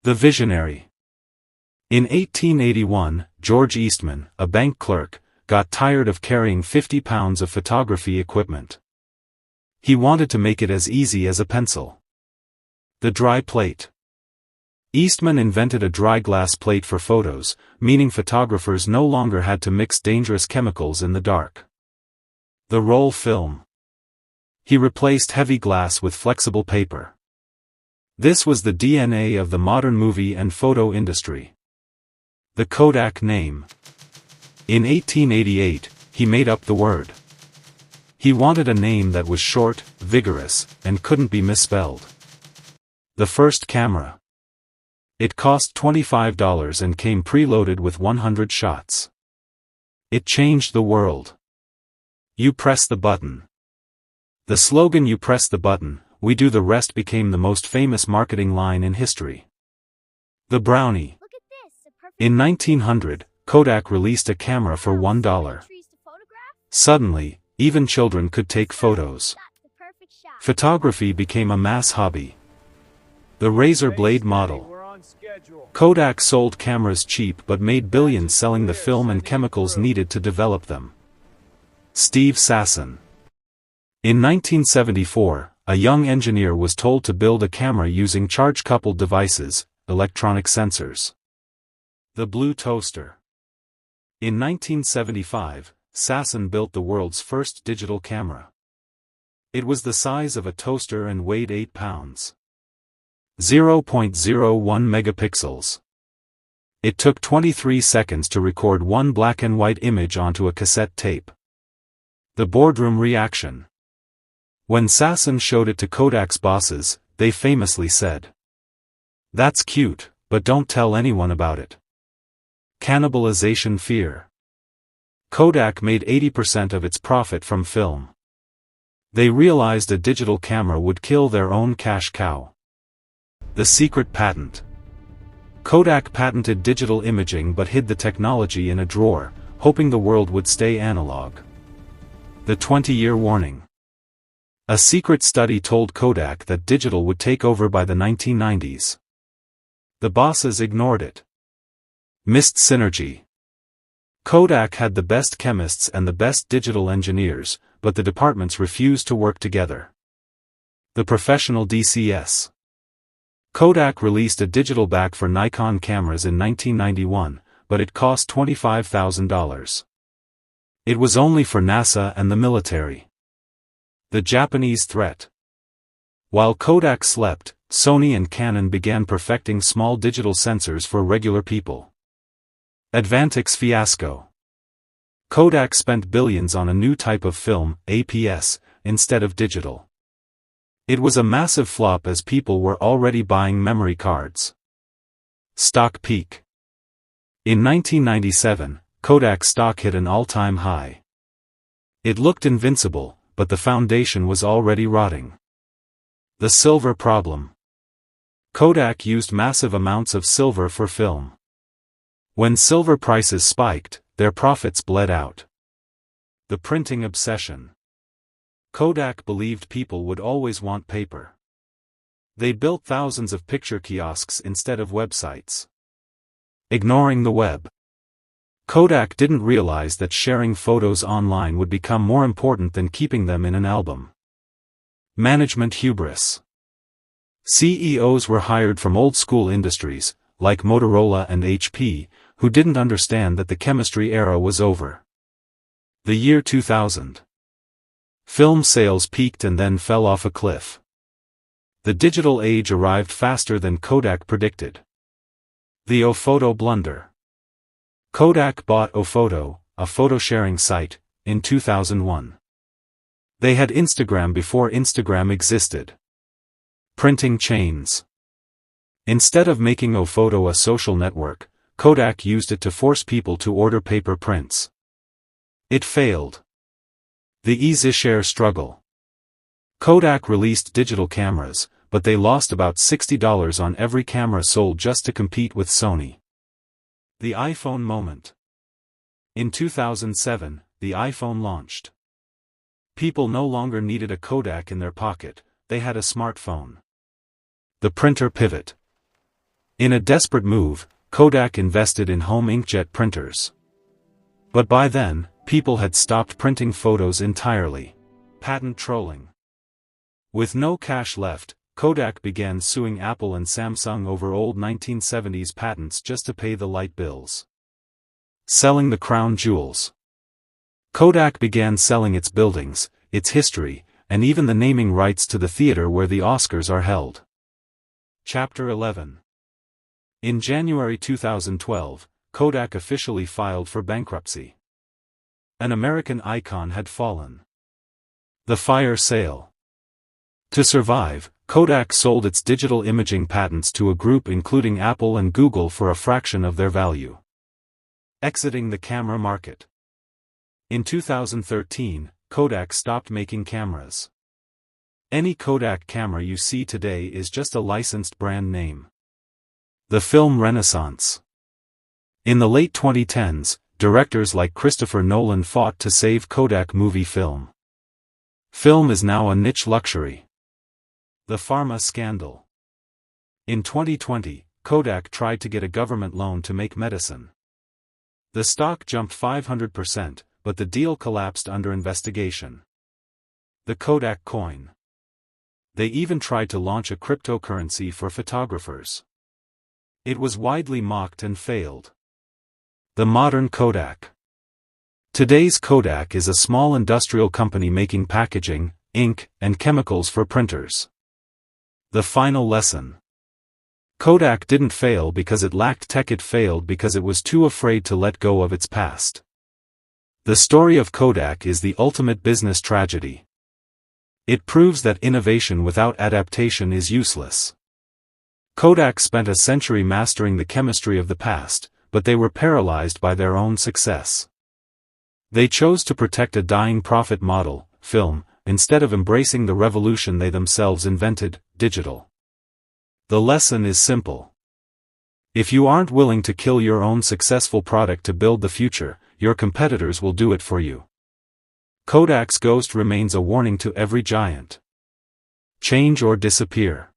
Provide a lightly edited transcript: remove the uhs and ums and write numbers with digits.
The visionary. In 1881, George Eastman, a bank clerk, got tired of carrying 50 pounds of photography equipment. He wanted to make it as easy as a pencil. The dry plate. Eastman invented a dry glass plate for photos, meaning photographers no longer had to mix dangerous chemicals in the dark. The roll film. He replaced heavy glass with flexible paper. This was the DNA of the modern movie and photo industry. The Kodak name. In 1888, he made up the word. He wanted a name that was short, vigorous, and couldn't be misspelled. The first camera. It cost $25 and came preloaded with 100 shots. It changed the world. You press the button. The slogan "You press the button, we do the rest" became the most famous marketing line in history. The Brownie. In 1900, Kodak released a camera for $1. Suddenly, even children could take photos. Photography became a mass hobby. The razor blade model. Kodak sold cameras cheap but made billions selling the film and chemicals needed to develop them. Steve Sasson. In 1974, a young engineer was told to build a camera using charge-coupled devices, electronic sensors. The blue toaster. In 1975, Sasson built the world's first digital camera. It was the size of a toaster and weighed 8 pounds. 0.01 megapixels. It took 23 seconds to record one black and white image onto a cassette tape. The boardroom reaction. When Sasson showed it to Kodak's bosses, they famously said, "That's cute, but don't tell anyone about it." Cannibalization fear. Kodak made 80% of its profit from film. They realized a digital camera would kill their own cash cow. The secret patent. Kodak patented digital imaging but hid the technology in a drawer, hoping the world would stay analog. The 20-year warning. A secret study told Kodak that digital would take over by the 1990s. The bosses ignored it. Missed synergy. Kodak had the best chemists and the best digital engineers, but the departments refused to work together. The professional DCS. Kodak released a digital back for Nikon cameras in 1991, but it cost $25,000. It was only for NASA and the military. The Japanese threat. While Kodak slept, Sony and Canon began perfecting small digital sensors for regular people. Advantix fiasco. Kodak spent billions on a new type of film, APS, instead of digital. It was a massive flop as people were already buying memory cards. Stock peak. In 1997, Kodak stock hit an all-time high. It looked invincible, but the foundation was already rotting. The silver problem. Kodak used massive amounts of silver for film. When silver prices spiked, their profits bled out. The printing obsession. Kodak believed people would always want paper. They built thousands of picture kiosks instead of websites. Ignoring the web. Kodak didn't realize that sharing photos online would become more important than keeping them in an album. Management hubris. CEOs were hired from old-school industries, like Motorola and HP, who didn't understand that the chemistry era was over. The year 2000. Film sales peaked and then fell off a cliff. The digital age arrived faster than Kodak predicted. The Ophoto blunder. Kodak bought Ophoto, a photo-sharing site, in 2001. They had Instagram before Instagram existed. Printing chains. Instead of making Ophoto a social network, Kodak used it to force people to order paper prints. It failed. The EasyShare struggle. Kodak released digital cameras, but they lost about $60 on every camera sold just to compete with Sony. The iPhone moment. In 2007, the iPhone launched. People no longer needed a Kodak in their pocket, they had a smartphone. The printer pivot. In a desperate move, Kodak invested in home inkjet printers. But by then, people had stopped printing photos entirely. Patent trolling. With no cash left, Kodak began suing Apple and Samsung over old 1970s patents just to pay the light bills. Selling the crown jewels. Kodak began selling its buildings, its history, and even the naming rights to the theater where the Oscars are held. Chapter 11. In January 2012, Kodak officially filed for bankruptcy. An American icon had fallen. The fire sale. To survive, Kodak sold its digital imaging patents to a group including Apple and Google for a fraction of their value. Exiting the camera market. In 2013, Kodak stopped making cameras. Any Kodak camera you see today is just a licensed brand name. The film renaissance. In the late 2010s, directors like Christopher Nolan fought to save Kodak movie film. Film is now a niche luxury. The pharma scandal. In 2020, Kodak tried to get a government loan to make medicine. The stock jumped 500%, but the deal collapsed under investigation. The Kodak coin. They even tried to launch a cryptocurrency for photographers. It was widely mocked and failed. The modern Kodak. Today's Kodak is a small industrial company making packaging, ink, and chemicals for printers. The final lesson. Kodak didn't fail because it lacked tech, it failed because it was too afraid to let go of its past. The story of Kodak is the ultimate business tragedy. It proves that innovation without adaptation is useless. Kodak spent a century mastering the chemistry of the past, but they were paralyzed by their own success. They chose to protect a dying profit model, film, instead of embracing the revolution they themselves invented, digital. The lesson is simple. If you aren't willing to kill your own successful product to build the future, your competitors will do it for you. Kodak's ghost remains a warning to every giant. Change or disappear.